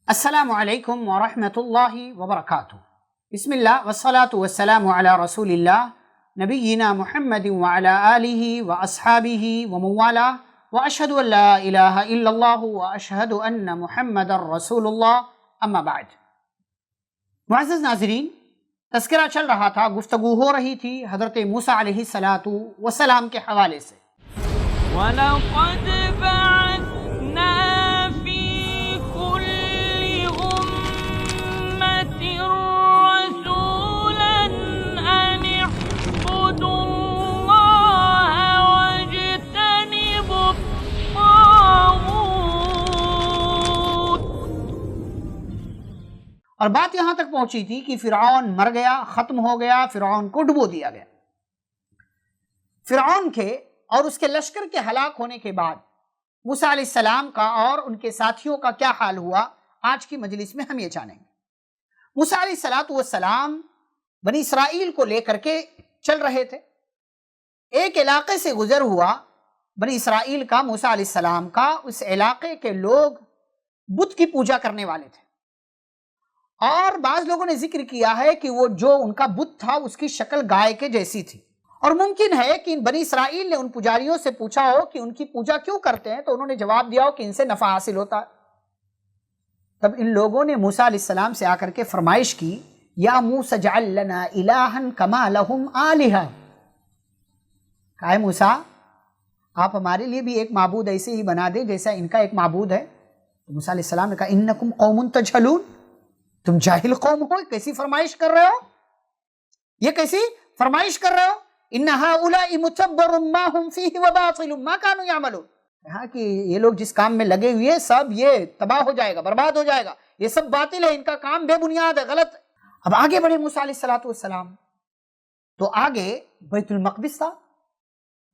السلام علیکم ورحمۃ اللہ وبرکاتہ۔ بسم اللہ والصلاة والسلام علی رسول اللہ نبینا محمد وعلی آلہ واصحابہ ومن والاه واشہد ان لا الہ الا اللہ واشہد ان محمد رسول اللہ، اما بعد۔ معزز ناظرین، تذکرہ چل رہا تھا، گفتگو ہو رہی تھی حضرت موسیٰ علیہ السلام کے حوالے سے۔ وَلَقَدْ بَعَثْنَا فِي كُلِّ أُمَّةٍ رَّسُولًا أَنِ اعْبُدُوا اللَّهَ وَاجْتَنِبُوا الطَّاغُوتَ۔ اور بات یہاں تک پہنچی تھی کہ فرعون مر گیا، ختم ہو گیا، فرعون کو ڈبو دیا گیا۔ فرعون کے اور اس کے لشکر کے ہلاک ہونے کے بعد موسیٰ علیہ السلام کا اور ان کے ساتھیوں کا کیا حال ہوا، آج کی مجلس میں ہم یہ جانیں گے۔ موسیٰ علیہ السلام بنی اسرائیل کو لے کر کے چل رہے تھے۔ ایک علاقے سے گزر ہوا بنی اسرائیل کا، موسیٰ علیہ السلام کا، اس علاقے کے لوگ بت کی پوجا کرنے والے تھے، اور بعض لوگوں نے ذکر کیا ہے کہ وہ جو ان کا بت تھا اس کی شکل گائے کے جیسی تھی، اور ممکن ہے کہ بنی اسرائیل نے ان پجاریوں سے پوچھا ہو کہ ان کی پوجا کیوں کرتے ہیں، تو انہوں نے جواب دیا ہو کہ ان سے نفع حاصل ہوتا ہے۔ تب ان لوگوں نے موسیٰ علیہ السلام سے آ کر کے فرمائش کی، یا موسیٰ اجعل لنا الہا کما لہم آلہہ، کہا ہے موسیٰ آپ ہمارے لیے بھی ایک معبود ایسے ہی بنا دیں جیسا ان کا ایک معبود ہے۔ تو موسیٰ علیہ السلام نے کہا انکم قوم تجہلون، تم جاہل قوم ہو، کیسی فرمائش کر رہے ہو، یہ کیسی فرمائش کر رہے ہو؟ ان ہؤلاء متبر ما هم فیہ وباطل ما كانوا يعملون، کہا کہ یہ لوگ جس کام میں لگے ہوئے سب یہ تباہ ہو جائے گا، برباد ہو جائے گا، یہ سب باطل ہے، ان کا کام بے بنیاد ہے، غلط ہے۔ اب آگے بڑھے موسیٰ علیہ السلام، تو آگے بیت المقدس تھا،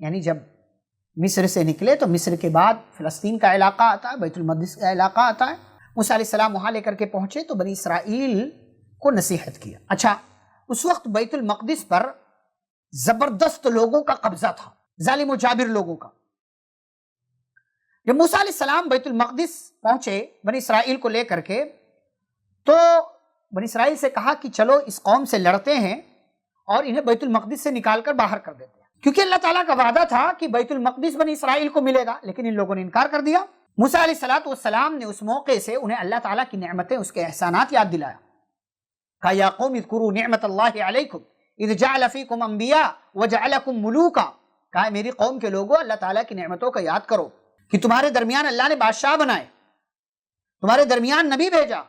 یعنی جب مصر سے نکلے تو مصر کے بعد فلسطین کا علاقہ آتا ہے، بیت المقدس کا علاقہ آتا ہے۔ موسیٰ علیہ السلام وہاں لے کر کے پہنچے تو بنی اسرائیل کو نصیحت کیا۔ اچھا، اس وقت بیت المقدس پر زبردست لوگوں کا قبضہ تھا، ظالم و جابر لوگوں کا۔ جب موسیٰ علیہ السلام بیت المقدس پہنچے بنی اسرائیل کو لے کر کے، تو بنی اسرائیل سے کہا کہ چلو اس قوم سے لڑتے ہیں اور انہیں بیت المقدس سے نکال کر باہر کر دیتے ہیں، کیونکہ اللہ تعالیٰ کا وعدہ تھا کہ بیت المقدس بنی اسرائیل کو ملے گا، لیکن ان لوگوں نے انکار کر دیا۔ موسیٰ علیہ السلام نے اس موقع سے انہیں اللہ تعالیٰ کی نعمتیں، اس کے احسانات یاد دلایا۔ کہا یا قوم اذکروا نعمت اللہ علیکم اذ جعل فیکم انبیاء وجعلکم ملوکا، کہا میری قوم کے لوگوں اللہ تعالیٰ کی نعمتوں کا یاد کرو کہ تمہارے درمیان اللہ نے بادشاہ بنائے، تمہارے درمیان نبی بھیجا،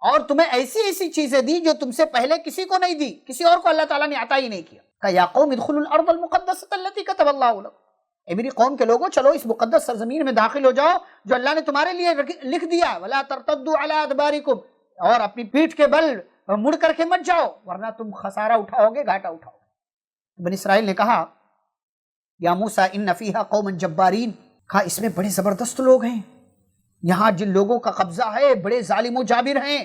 اور تمہیں ایسی ایسی چیزیں دی جو تم سے پہلے کسی کو نہیں دی، کسی اور کو اللہ تعالیٰ نے عطا ہی نہیں کیا۔ کہا یا قوم ادخلوا الارض المقدسۃ التي كتب اللہ لکم، اے میری قوم کے لوگوں چلو اس مقدس سرزمین میں داخل ہو جاؤ جو اللہ نے تمہارے لیے لکھ دیا، ولا ترتدوا علی ادبارکم، اور اپنی پیٹھ کے بل مڑ کر کے مت جاؤ ورنہ تم خسارہ اٹھاؤ گے، گھاٹا اٹھاؤ گے۔ بنی اسرائیل نے کہا یا موسیٰ ان فیہا قوما جبارین، کہا اس میں بڑے زبردست لوگ ہیں، یہاں جن لوگوں کا قبضہ ہے بڑے ظالم و جابر ہیں۔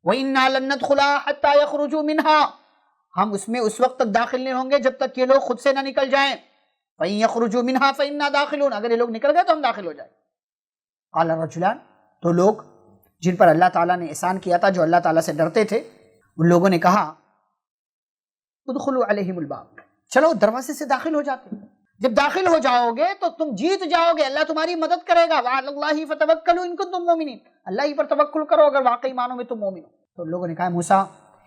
وَإِنَّا لَن نَّدْخُلَهَا حَتَّى يَخْرُجُوا مِنْهَا، ہم اس میں اس وقت تک داخل نہیں ہوں گے جب تک یہ لوگ خود سے نہ نکل جائیں۔ وَإِن يَخْرُجُوا مِنْهَا فَإِنَّا دَاخِلُونَ، اگر یہ لوگ نکل گئے تو ہم داخل ہو جائیں۔ قال رجلان، تو لوگ جن پر اللہ تعالیٰ نے احسان کیا تھا، جو اللہ تعالیٰ سے ڈرتے تھے، ان لوگوں نے کہا ادخلوا علیہم الباب، چلو دروازے سے داخل ہو جاتے ہیں، جب داخل ہو جاؤ گے تو تم جیت جاؤ گے، اللہ تمہاری مدد کرے گا۔ وعلی اللہ فتوکلوا ان کنتم مؤمنین، اللہ ہی پر توکل کرو اگر واقعی مانو میں تم مومن ہو۔ تو لوگوں نے کہا موسیٰ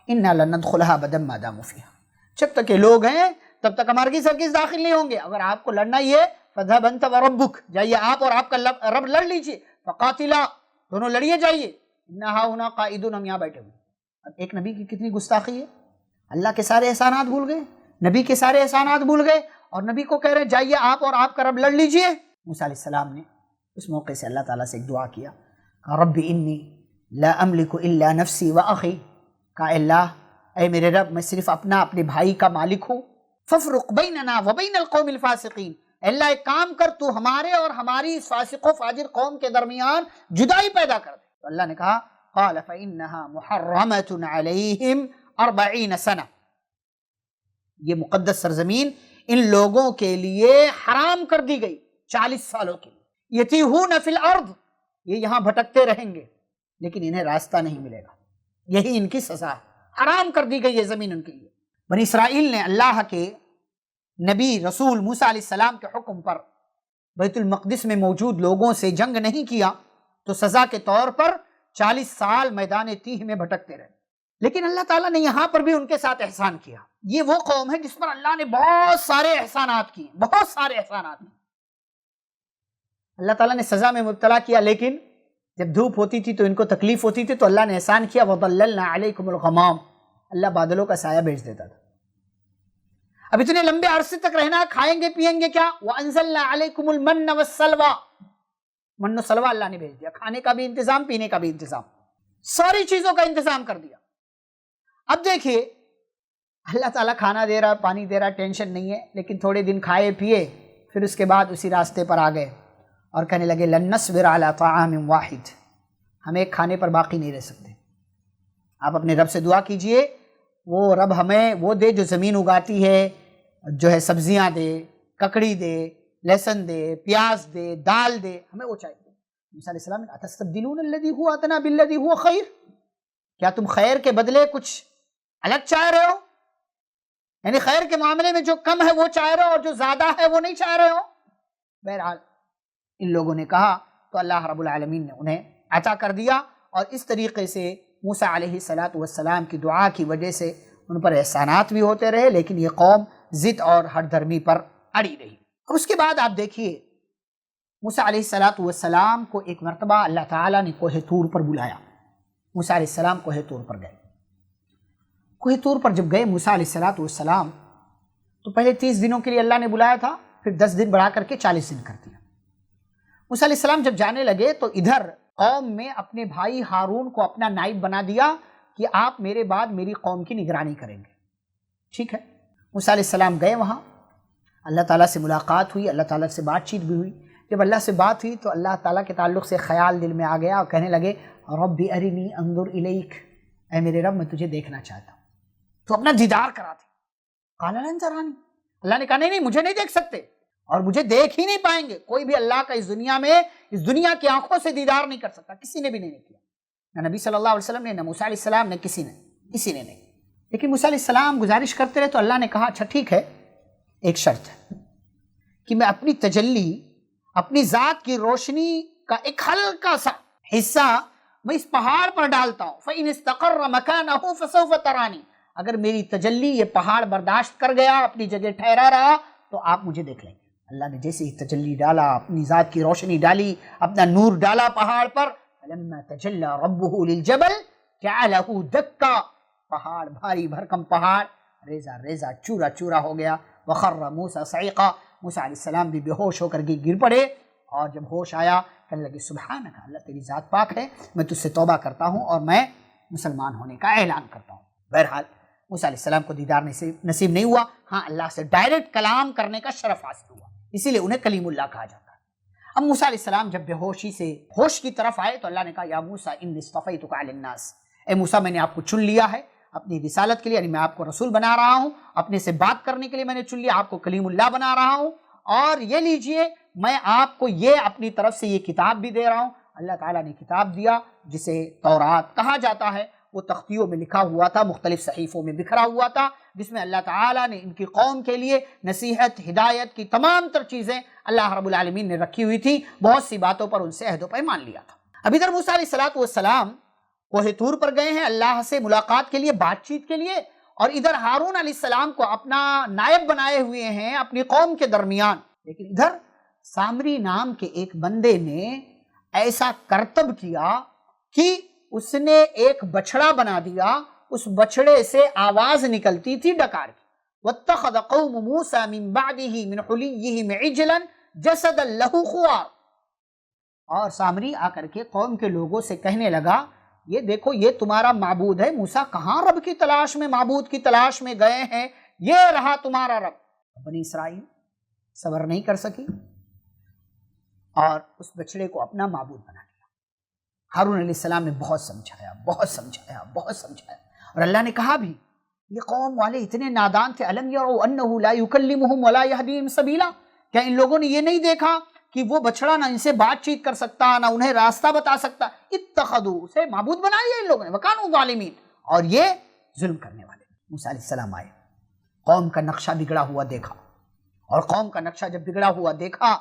انا لن ندخلها ابدا ما داموا فیہا، جب تک یہ لوگ ہیں تب تک ہم ہرگز داخل نہیں ہوں گے، اگر آپ کو لڑنا ہی ہے فاذهب انت وربک، جائیے آپ اور آپ کا رب لڑ لیجئے، فقاتلا، دونوں لڑیے جائیے، انہا ہونا قائدون، ہم یہاں بیٹھے ہوئے۔ اب ایک نبی کی کتنی گستاخی ہے، اللہ کے سارے احسانات بھول گئے، نبی کے سارے احسانات بھول گئے، اور نبی کو کہہ رہے جائیے آپ اور آپ کا رب لڑ لیجئے۔ موسیٰ علیہ السلام نے اس موقع سے اللہ تعالیٰ سے ایک دعا کیا، کہا رب انی لا املک الا نفسی واخی، کہا اللہ اے میرے رب میں صرف اپنے بھائی کا مالک ہوں، فافرق بیننا وبین القوم الفاسقین، اللہ ایک کام کر تو ہمارے اور ہماری اس فاسق و فاجر قوم کے درمیان جدائی پیدا کر دے۔ تو اللہ نے کہا قال فإنها محرمة عليهم 40 سنة، یہ مقدس سرزمین ان لوگوں کے لیے حرام کر دی گئی 40 سالوں کے لیے، یتیہون فی الارض، یہ یہاں بھٹکتے رہیں گے، لیکن انہیں راستہ نہیں ملے گا، یہی ان کی سزا ہے، حرام کر دی گئی یہ زمین ان کے لیے۔ بنی اسرائیل نے اللہ کے نبی رسول موسیٰ علیہ السلام کے حکم پر بیت المقدس میں موجود لوگوں سے جنگ نہیں کیا تو سزا کے طور پر 40 سال میدان تیہ میں بھٹکتے رہے۔ لیکن اللہ تعالیٰ نے یہاں پر بھی ان کے ساتھ احسان کیا۔ یہ وہ قوم ہے جس پر اللہ نے بہت سارے احسانات کیے، بہت سارے احسانات کیے۔ اللہ تعالیٰ نے سزا میں مبتلا کیا، لیکن جب دھوپ ہوتی تھی تو ان کو تکلیف ہوتی تھی تو اللہ نے احسان کیا، وَظَلَّلْنَا عَلَيْكُمُ الْغَمَامَ، اللہ بادلوں کا سایہ بھیج دیتا تھا۔ اب اتنے لمبے عرصے تک رہنا، کھائیں گے پیئیں گے کیا؟ وَأَنزَلْنَا عَلَيْكُمُ الْمَنَّ وَالسَّلْوَىٰ، من و سلوہ اللہ نے بھیج دیا، کھانے کا بھی انتظام، پینے کا بھی انتظام، ساری چیزوں کا انتظام کر دیا۔ اب دیکھیے اللہ تعالیٰ کھانا دے رہا، پانی دے رہا، ٹینشن نہیں ہے، لیکن تھوڑے دن کھائے پیے، پھر اس کے بعد اسی راستے پر آ گئے اور کہنے لگے لن نصبر علی طعام واحد، ہم ایک کھانے پر باقی نہیں رہ سکتے۔ آپ اپنے رب سے دعا کیجئے، وہ رب ہمیں وہ دے جو زمین اگاتی ہے، جو ہے سبزیاں دے، ککڑی دے، لہسن دے، پیاز دے، دال دے، ہمیں وہ چاہیے۔ موسیٰ علیہ السلام نے اتستبدلون الذی هو ادنی بالذی هو خیر، کیا تم خیر کے بدلے کچھ الگ چاہ رہے ہو؟ یعنی خیر کے معاملے میں جو کم ہے وہ چاہ رہے ہو اور جو زیادہ ہے وہ نہیں چاہ رہے ہو؟ بہرحال ان لوگوں نے کہا تو اللہ رب العالمین نے انہیں عطا کر دیا، اور اس طریقے سے موسیٰ علیہ السلام کی دعا کی وجہ سے ان پر احسانات بھی ہوتے رہے، لیکن یہ قوم ضد اور ہٹ دھرمی پر اڑی رہی۔ اور اس کے بعد آپ دیکھیے موسیٰ علیہ السلام کو ایک مرتبہ اللہ تعالیٰ نے کوہ طور پر بلایا۔ موسیٰ علیہ السلام کوہ طور پر گئے۔ کوہ طور پر جب گئے موسیٰ علیہ السلام تو پہلے 30 دنوں کے لیے اللہ نے بلایا تھا، پھر 10 دن بڑھا کر کے 40 دن کر دیا۔ موسیٰ علیہ السلام جب جانے لگے تو ادھر قوم میں اپنے بھائی ہارون کو اپنا نائب بنا دیا کہ آپ میرے بعد میری قوم کی نگرانی کریں گے۔ ٹھیک ہے، موسیٰ علیہ السلام گئے وہاں، اللہ تعالیٰ سے ملاقات ہوئی، اللہ تعالیٰ سے بات چیت بھی ہوئی۔ جب اللہ سے بات ہوئی تو اللہ تعالیٰ کے تعلق سے خیال دل میں آ گیا اور کہنے لگے رب ارنی انظر الیک، اے میرے رب میں تجھے دیکھنا چاہتا ہوں، تو اپنا دیدار کرا دے۔ قال لن ترانی، اللہ نے کہا نہیں مجھے نہیں دیکھ سکتے اور مجھے دیکھ ہی نہیں پائیں گے۔ کوئی بھی اللہ کا اس دنیا میں، اس دنیا کی آنکھوں سے دیدار نہیں کر سکتا، کسی نے بھی نہیں کیا، نہ نبی صلی اللہ علیہ وسلم نے، نہ موسیٰ علیہ السلام نے، کسی نے نہیں۔ لیکن موسیٰ علیہ السلام گزارش کرتے رہے تو اللہ نے کہا اچھا ٹھیک ہے، ایک شرط ہے کہ میں اپنی تجلی، اپنی ذات کی روشنی کا ایک ہلکا سا حصہ میں اس پہاڑ پر ڈالتا ہوں، فَإِنِ اسْتَقَرَّ مَكَانَهُ فَسَوْفَ تَرَانِي، اگر میری تجلی یہ پہاڑ برداشت کر گیا، اپنی جگہ ٹھہرا رہا تو آپ مجھے دیکھ لیں گے۔ اللہ نے جیسے ہی تجلی ڈالا، اپنی ذات کی روشنی ڈالی، اپنا نور ڈالا پہاڑ پر، فَلَمَّا تَجَلَّى رَبُّهُ لِلْجَبَلِ جَعَلَهُ دَكًّا، پہاڑ بھاری بھرکم پہاڑ ریزہ ریزہ چورا چورا ہو گیا۔ وَخَرَّ مُوسَىٰ صَعِقًا، موسیٰ علیہ السلام بھی بے ہوش ہو کر کے گر پڑے، اور جب ہوش آیا کہنے لگے سبحانک، اللہ تیری ذات پاک ہے، میں تجھ سے توبہ کرتا ہوں اور میں مسلمان ہونے کا اعلان کرتا ہوں۔ بہرحال موسیٰ علیہ السلام کو دیدار نصیب نہیں ہوا، ہاں اللہ سے ڈائریکٹ کلام کرنے کا شرف حاصل ہوا، اسی لیے انہیں کلیم اللہ کہا جاتا ہے۔ اب موسیٰ علیہ السلام جب بے ہوشی سے ہوش کی طرف آئے تو اللہ نے کہا یا موسیٰ انی اصطفیتک علی الناس، اے موسیٰ میں نے آپ کو چن لیا ہے اپنی رسالت کے لیے، یعنی میں آپ کو رسول بنا رہا ہوں، اپنے سے بات کرنے کے لیے میں نے چن لیا، آپ کو کلیم اللہ بنا رہا ہوں، اور یہ لیجئے میں آپ کو یہ اپنی طرف سے یہ کتاب بھی دے رہا ہوں۔ اللہ تعالیٰ نے کتاب دیا جسے تورات کہا جاتا ہے، وہ تختیوں میں لکھا ہوا تھا، مختلف صحیفوں میں بکھرا ہوا تھا، جس میں اللہ تعالیٰ نے ان کی قوم کے لیے نصیحت، ہدایت کی تمام تر چیزیں اللہ رب العالمین نے رکھی ہوئی تھی، بہت سی باتوں پر ان سے عہد و پیمان لیا تھا۔ اب ادھر موسیٰ علیہ السلام کوہ طور پر گئے ہیں اللہ سے ملاقات کے لیے، بات چیت کے لیے، اور ادھر ہارون علیہ السلام کو اپنا نائب بنائے ہوئے ہیں اپنی قوم کے درمیان۔ لیکن ادھر سامری نام کے ایک بندے نے ایسا کرتب کیا کہ اس نے ایک بچڑا بنا دیا، اس بچڑے سے آواز نکلتی تھی ڈکار کی۔ وَاتَّخَذَ قَوْمُ مُوسَىٰ مِن بَعْدِهِ مِنْ حُلِيِّهِمْ عِجْلًا جَسَدًا لَهُ خُوَارٌ، اور سامری آ کر کے قوم کے لوگوں سے کہنے لگا یہ دیکھو یہ تمہارا معبود ہے، موسیٰ کہاں رب کی تلاش میں، معبود کی تلاش میں گئے ہیں، یہ رہا تمہارا رب۔ بنی اسرائیل صبر نہیں کر سکی اور اس بچڑے کو اپنا معبود بنا لیا۔ ہارون علیہ السلام نے بہت سمجھایا، بہت سمجھایا، بہت سمجھایا، اور اللہ نے کہا بھی یہ قوم والے اتنے نادان تھے، الم یروا انہ لا یکلمہم ولا یہدیہم سبیلا، کیا ان لوگوں نے یہ نہیں دیکھا کہ وہ بچڑا نہ ان سے بات چیت کر سکتا، نہ انہیں راستہ بتا سکتا، اتخذوا، اسے معبود بنا لیا ان لوگوں نے، وکانوا ظالمین، اور یہ ظلم کرنے والے۔ موسیٰ علیہ السلام آئے، قوم کا نقشہ بگڑا ہوا دیکھا، اور قوم کا نقشہ جب بگڑا ہوا دیکھا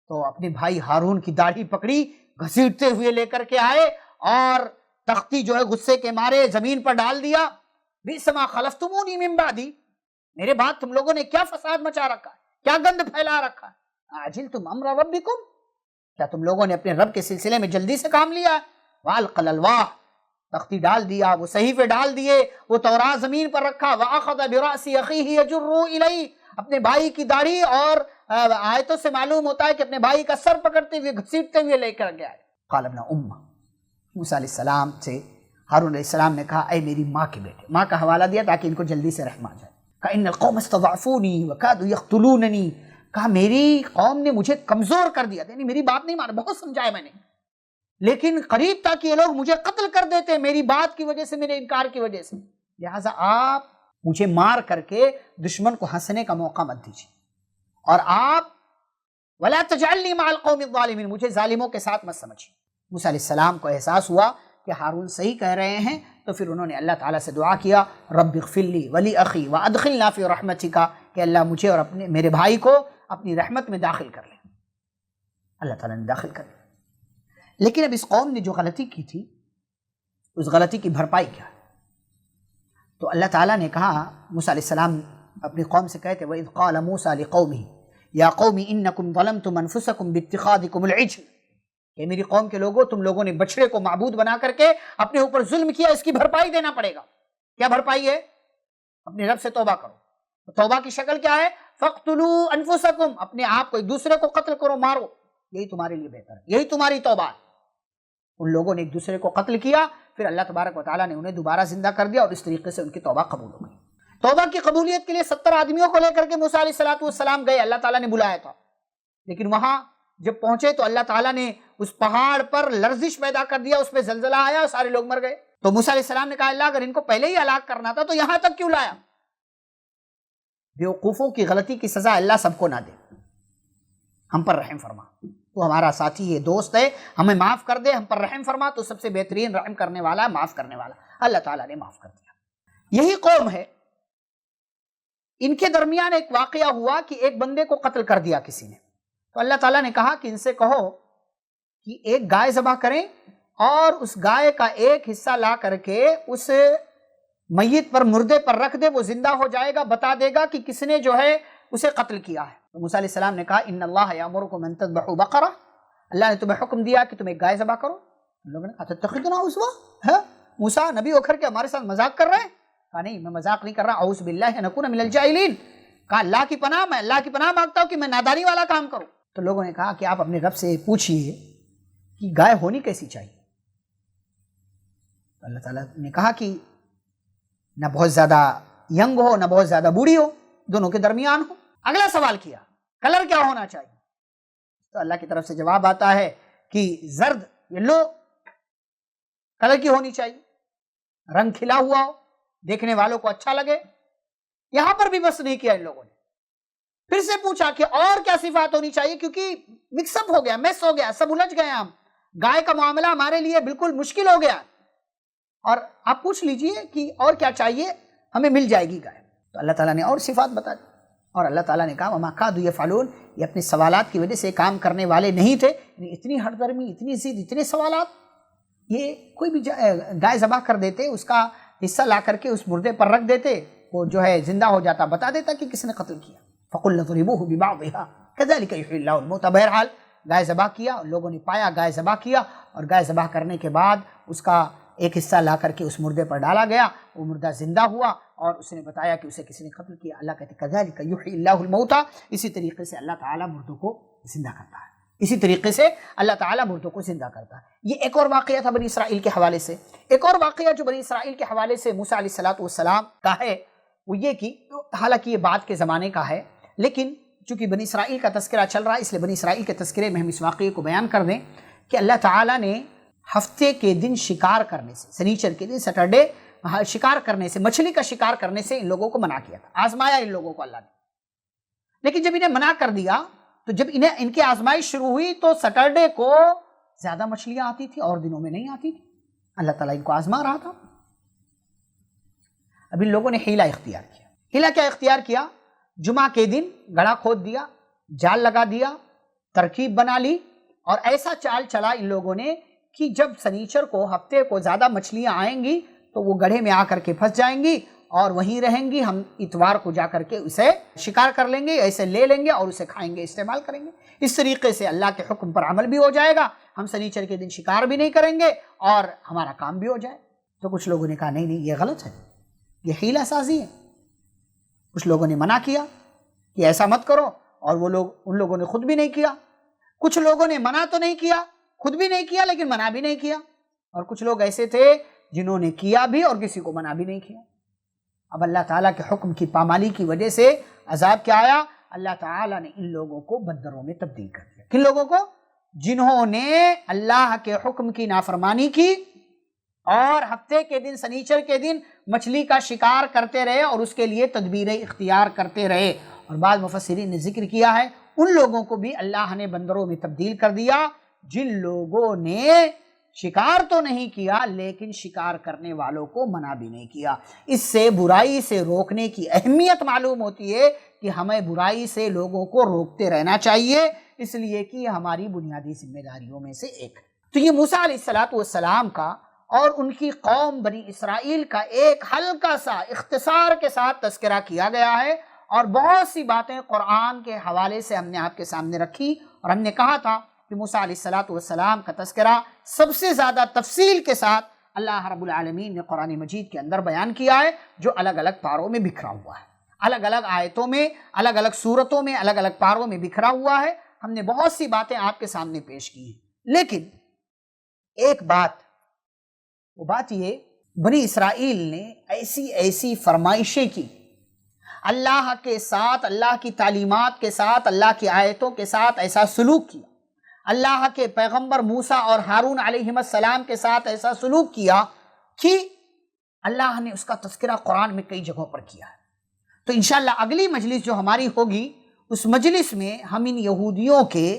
تو اپنے بھائی ہارون کی داڑھی پکڑی، گھسیٹتے ہوئے لے کر کے آئے، اور تختی جو ہے غصے کے مارے زمین پر ڈال دیا۔ بئس ما خلفتمونی من بعدی، میرے بعد تم لوگوں نے کیا فساد مچا رکھا ہے، کیا گند پھیلا رکھا ہے، اعجلتم امر ربکم، کیا تم لوگوں نے اپنے رب کے سلسلے میں جلدی سے کام لیا ہے؟ والقى الالواح، تختی ڈال دیا، وہ صحیفے ڈال دیے، وہ تورات زمین پر رکھا، واخذ براس اخیہ یجرہ الیہ، اپنے بھائی کی داڑھی، اور آیتوں سے معلوم ہوتا ہے کہ اپنے بھائی کا سر پکڑتے ہوئے گھسیٹتے ہوئے لے کر گیا۔ قال ابن ام، موسیٰ علیہ السلام سے ہارون علیہ السلام نے کہا اے میری ماں کے بیٹے، ماں کا حوالہ دیا تاکہ ان کو جلدی سے رحم آ جائے۔ کہا ان القوم استضعفونی وکادوا یقتلوننی، کہا میری قوم نے مجھے کمزور کر دیا، یعنی میری بات نہیں مانا، بہت سمجھایا میں نے، لیکن قریب تھا کہ یہ لوگ مجھے قتل کر دیتے میری بات کی وجہ سے، میرے انکار کی وجہ سے، لہٰذا آپ مجھے مار کر کے دشمن کو ہنسنے کا موقع مت دیجیے، اور آپ ولا تجعلنی مع القوم الظالمین، مجھے ظالموں کے ساتھ مت سمجھیے۔ موسیٰ علیہ السلام کو احساس ہوا کہ ہارون صحیح کہہ رہے ہیں، تو پھر انہوں نے اللہ تعالیٰ سے دعا کیا، رب اغفر لی ولی اخی وادخلنا فی رحمتک، کہ اللہ مجھے اور میرے بھائی کو اپنی رحمت میں داخل کر لے۔ اللہ تعالیٰ نے داخل کر لیا، لیکن اب اس قوم نے جو غلطی کی تھی اس غلطی کی بھرپائی کیا؟ تو اللہ تعالیٰ نے کہا، موسیٰ علیہ السلام اپنی قوم سے کہتے وَإِذْ قَالَ مُوسَىٰ لِقَوْمِهِ يَا قَوْمِ إِنَّكُمْ ظَلَمْتُمْ أَنفُسَكُمْ بِاتِّخَاذِكُمُ الْعِجْلَ، کہ میری قوم کے لوگوں تم لوگوں نے بچڑے کو معبود بنا کر کے اپنے اوپر ظلم کیا، اس کی بھرپائی دینا پڑے گا۔ کیا بھرپائی ہے؟ اپنے رب سے توبہ کرو۔ توبہ کی شکل کیا ہے؟ فَاقْتُلُوا أَنفُسَكُمْ، اپنے آپ کو ایک دوسرے کو قتل کرو، مارو، یہی تمہارے لیے بہتر ہے، یہی تمہاری توبہ ہے۔ ان لوگوں نے ایک دوسرے کو قتل کیا، پھر اللہ تبارک و تعالیٰ نے انہیں دوبارہ زندہ کر دیا، اور اس طریقے سے ان کی توبہ قبول ہو گئی۔ توبہ کی قبولیت کے لیے 70 آدمیوں کو لے کر کے موسیٰ علیہ السلام گئے، اللہ تعالیٰ نے بلایا تھا، لیکن وہاں جب پہنچے تو اللہ تعالیٰ نے اس پہاڑ پر لرزش پیدا کر دیا، اس پہ زلزلہ آیا اور سارے لوگ مر گئے۔ تو موسیٰ علیہ السلام نے کہا اللہ اگر ان کو پہلے ہی ہلاک کرنا تھا تو یہاں تک کیوں لایا؟ بیوقوفوں کی غلطی کی سزا اللہ سب کو نہ دے، ہم پر رحم فرما، تو ہمارا ساتھی ہے، دوست ہے، ہمیں معاف کر دے، ہم پر رحم فرما، تو سب سے بہترین رحم کرنے والا، معاف کرنے والا اللہ تعالیٰ نے معاف کر دیا۔ یہی قوم ہے، ان کے درمیان ایک واقعہ ہوا کہ ایک بندے کو قتل کر دیا کسی نے، تو اللہ تعالیٰ نے کہا کہ ان سے کہو کہ ایک گائے ذبح کریں، اور اس گائے کا ایک حصہ لا کر کے اس میت پر، مردے پر رکھ دے، وہ زندہ ہو جائے گا، بتا دے گا کہ کس نے جو ہے اسے قتل کیا ہے۔ تو موسیٰ علیہ السلام نے کہا ان اللہ یامرکم ان تذبحوا بقرہ، اللہ نے تمہیں حکم دیا کہ تم ایک گائے ذبح کرو۔ لوگوں نے کہا تتخذنا عصوا، ہے موسیٰ نبی ہو کر کے ہمارے ساتھ مذاق کر رہے ہیں؟ کہا نہیں میں مذاق نہیں کر رہا، اعوذ باللہ نکون من الجاہلین، کہا اللہ کی پناہ، میں اللہ کی پناہ مانگتا ہوں کہ میں نادانی والا کام کروں۔ تو لوگوں نے کہا کہ آپ اپنے رب سے پوچھئے کہ گائے ہونی کیسی چاہیے؟ تو اللہ تعالیٰ نے کہا کہ نہ بہت زیادہ ینگ ہو، نہ بہت زیادہ بوڑھی ہو، دونوں کے درمیان ہو۔ اگلا سوال کیا کلر کیا ہونا چاہیے؟ تو اللہ کی طرف سے جواب آتا ہے کہ زرد یلو کلر کی ہونی چاہیے، رنگ کھلا ہوا ہو، دیکھنے والوں کو اچھا لگے۔ یہاں پر بھی بس نہیں کیا ان لوگوں نے، پھر سے پوچھا کہ اور کیا صفات ہونی چاہیے، کیونکہ مکس اپ ہو گیا، میس ہو گیا، سب الجھ گئے، ہم گائے کا معاملہ ہمارے لیے بالکل مشکل ہو گیا، اور آپ پوچھ لیجئے کہ اور کیا چاہیے، ہمیں مل جائے گی گائے۔ تو اللہ تعالیٰ نے اور صفات بتا دی، اور اللہ تعالیٰ نے کہا وما کادوا یفعلون، یہ اپنے سوالات کی وجہ سے کام کرنے والے نہیں تھے، یعنی اتنی ہٹ درمی، اتنی ضد، اتنے سوالات، یہ کوئی بھی گائے ذبح کر دیتے، اس کا حصہ لا کر کے اس مردے پر رکھ دیتے، وہ جو ہے زندہ ہو جاتا، بتا دیتا کہ کس نے قتل کیا۔ فَقُلْنَا اضْرِبُوهُ بِبَعْضِهَا كَذَلِكَ يُحْيِي اللَّهُ الْمَوْتَى، بہرحال گائے ذبح کیا، لوگوں نے پایا گائے ذبح کیا، اور گائے ذبح کرنے کے بعد اس کا ایک حصہ لا کر کے اس مردے پر ڈالا گیا، وہ مردہ زندہ ہوا، اور اس نے بتایا کہ اسے کسی نے قتل کیا۔ اللہ کہتے ہیں كَذَلِكَ يُحْيِي اللَّهُ الْمَوْتَى، اسی طریقے سے اللہ تعالیٰ مردوں کو زندہ کرتا ہے، اسی طریقے سے اللہ تعالیٰ مردوں کو زندہ کرتا ہے۔ یہ ایک اور واقعہ تھا بنی اسرائیل کے حوالے سے۔ ایک اور واقعہ جو بنی اسرائیل کے حوالے سے موسیٰ علیہ السلام کا ہے، وہ یہ کہ حالانکہ یہ بعد کے زمانے کا ہے، لیکن چونکہ بنی اسرائیل کا تذکرہ چل رہا ہے، اس لیے بنی اسرائیل کے تذکرے میں ہم اس واقعے کو بیان کر دیں کہ اللہ تعالیٰ نے ہفتے کے دن شکار کرنے سے، سنیچر کے دن، سیٹرڈے شکار کرنے سے، مچھلی کا شکار کرنے سے ان لوگوں کو منع کیا تھا، آزمایا ان لوگوں کو اللہ نے۔ لیکن جب انہیں منع کر دیا تو جب ان کی آزمائش شروع ہوئی تو سیٹرڈے کو زیادہ مچھلیاں آتی تھی اور دنوں میں نہیں آتی تھی. اللہ تعالیٰ ان کو آزما رہا تھا. اب ان لوگوں نے حیلہ اختیار کیا. حیلہ کیا اختیار کیا؟ جمعہ کے دن گڑھا کھود دیا، جال لگا دیا، ترکیب بنا لی اور ایسا چال چلا ان لوگوں نے کہ جب سنیچر کو ہفتے کو زیادہ مچھلیاں آئیں گی تو وہ گڑھے میں آ کر کے پھنس جائیں گی اور وہیں رہیں گی. ہم اتوار کو جا کر کے اسے شکار کر لیں گے، ایسے لے لیں گے اور اسے کھائیں گے، استعمال کریں گے. اس طریقے سے اللہ کے حکم پر عمل بھی ہو جائے گا، ہم سنیچر کے دن شکار بھی نہیں کریں گے اور ہمارا کام بھی ہو جائے. تو کچھ لوگوں نے کہا نہیں نہیں، یہ غلط ہے، یہ حیلہ سازی ہے. کچھ لوگوں نے منع کیا کہ ایسا مت کرو اور ان لوگوں نے خود بھی نہیں کیا. کچھ لوگوں نے منع تو نہیں کیا، خود بھی نہیں کیا لیکن منع بھی نہیں کیا. اور کچھ لوگ ایسے تھے جنہوں نے کیا بھی اور کسی کو منع بھی نہیں کیا. اب اللہ تعالیٰ کے حکم کی پامالی کی وجہ سے عذاب کیا آیا؟ اللہ تعالیٰ نے ان لوگوں کو بندروں میں تبدیل کر دیا. کن لوگوں کو؟ جنہوں نے اللہ کے حکم کی نافرمانی کی اور ہفتے کے دن سنیچر کے دن مچھلی کا شکار کرتے رہے اور اس کے لیے تدبیریں اختیار کرتے رہے. اور بعض مفسرین نے ذکر کیا ہے ان لوگوں کو بھی اللہ نے بندروں میں تبدیل کر دیا جن لوگوں نے شکار تو نہیں کیا لیکن شکار کرنے والوں کو منع بھی نہیں کیا. اس سے برائی سے روکنے کی اہمیت معلوم ہوتی ہے کہ ہمیں برائی سے لوگوں کو روکتے رہنا چاہیے، اس لیے کہ یہ ہماری بنیادی ذمہ داریوں میں سے ایک ہے. تو یہ موسیٰ علیہ السلام کا اور ان کی قوم بنی اسرائیل کا ایک ہلکا سا اختصار کے ساتھ تذکرہ کیا گیا ہے اور بہت سی باتیں قرآن کے حوالے سے ہم نے آپ کے سامنے رکھی اور ہم نے کہا تھا کہ موسیٰ علیہ السلام کا تذکرہ سب سے زیادہ تفصیل کے ساتھ اللہ رب العالمین نے قرآن مجید کے اندر بیان کیا ہے، جو الگ الگ پاروں میں بکھرا ہوا ہے، الگ الگ آیتوں میں، الگ الگ صورتوں میں، الگ الگ پاروں میں بکھرا ہوا ہے. ہم نے بہت سی باتیں آپ کے سامنے پیش کی ہیں، لیکن ایک بات، وہ بات یہ بنی اسرائیل نے ایسی فرمائشیں کی اللہ کے ساتھ، اللہ کی تعلیمات کے ساتھ، اللہ کی آیتوں کے ساتھ ایسا سلوک کیا، اللہ کے پیغمبر موسیٰ اور ہارون علیہ السلام کے ساتھ ایسا سلوک کیا کہ اللہ نے اس کا تذکرہ قرآن میں کئی جگہوں پر کیا ہے. تو انشاءاللہ اگلی مجلس جو ہماری ہوگی اس مجلس میں ہم ان یہودیوں کے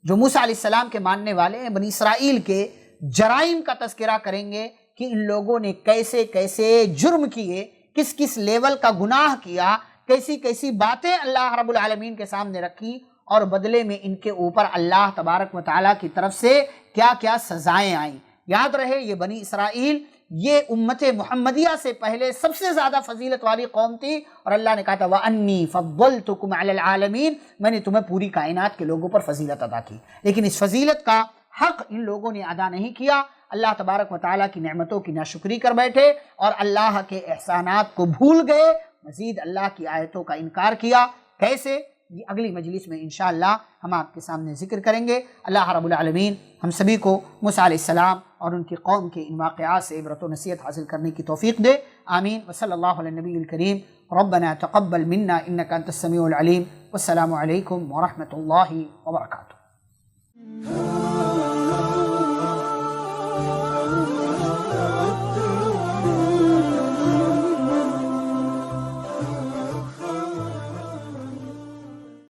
جو موسیٰ علیہ السلام کے ماننے والے ہیں، بنی اسرائیل کے جرائم کا تذکرہ کریں گے کہ ان لوگوں نے کیسے کیسے جرم کیے، کس کس لیول کا گناہ کیا، کیسی کیسی باتیں اللہ رب العالمین کے سامنے رکھی اور بدلے میں ان کے اوپر اللہ تبارک و تعالیٰ کی طرف سے کیا کیا سزائیں آئیں. یاد رہے یہ بنی اسرائیل یہ امت محمدیہ سے پہلے سب سے زیادہ فضیلت والی قوم تھی اور اللہ نے کہا تھا وَأَنِّي فَضَّلْتُكُمْ عَلَى الْعَالَمِينَ، میں نے تمہیں پوری کائنات کے لوگوں پر فضیلت عطا کی. لیکن اس فضیلت کا حق ان لوگوں نے ادا نہیں کیا، اللہ تبارک و تعالیٰ کی نعمتوں کی ناشکری کر بیٹھے اور اللہ کے احسانات کو بھول گئے، مزید اللہ کی آیتوں کا انکار کیا. کیسے؟ یہ اگلی مجلس میں انشاءاللہ ہم آپ کے سامنے ذکر کریں گے. اللہ رب العالمین ہم سبھی کو موسیٰ علیہ السلام اور ان کی قوم کے ان واقعات سے عبرت و نصیحت حاصل کرنے کی توفیق دے. آمین. وصلی اللہ علی النبی الکریم. ربنا تقبل منا انک انت السمیع العلیم. والسلام علیکم ورحمۃ اللہ وبرکاتہ.